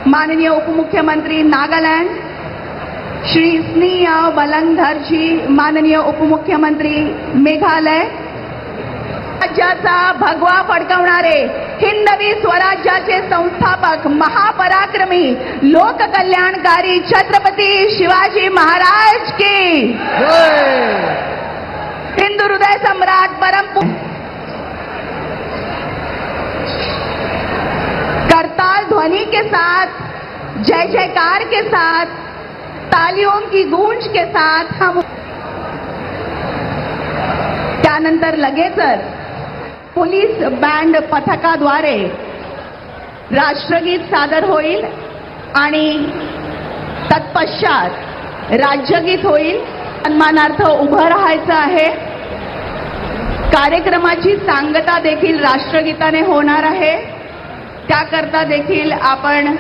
माननीय उपमुख्यमंत्री नागालैंड श्री स्नेहा बलंगधर जी, माननीय उपमुख्यमंत्री मेघालय, राज्याचा भगवा फडकवणारे हिंदवी स्वराज्याचे संस्थापक महापराक्रमी लोककल्याणकारी छत्रपती शिवाजी महाराज की हिंदू हृदय सम्राट करताल ध्वनि के साथ, जय जयकार के साथ, तालियों की गूंज के साथ हम त्यानंतर लगेचच पोलीस बँड पथकाद्वारे राष्ट्रगीत सादर होईल आणि तत्पश्चात राज्यगीत होईल. सन्मानार्थ उभं राहायचं आहे. कार्यक्रमाची सांगता देखील राष्ट्रगीताने होणार आहे. त्याकरता देखील आपण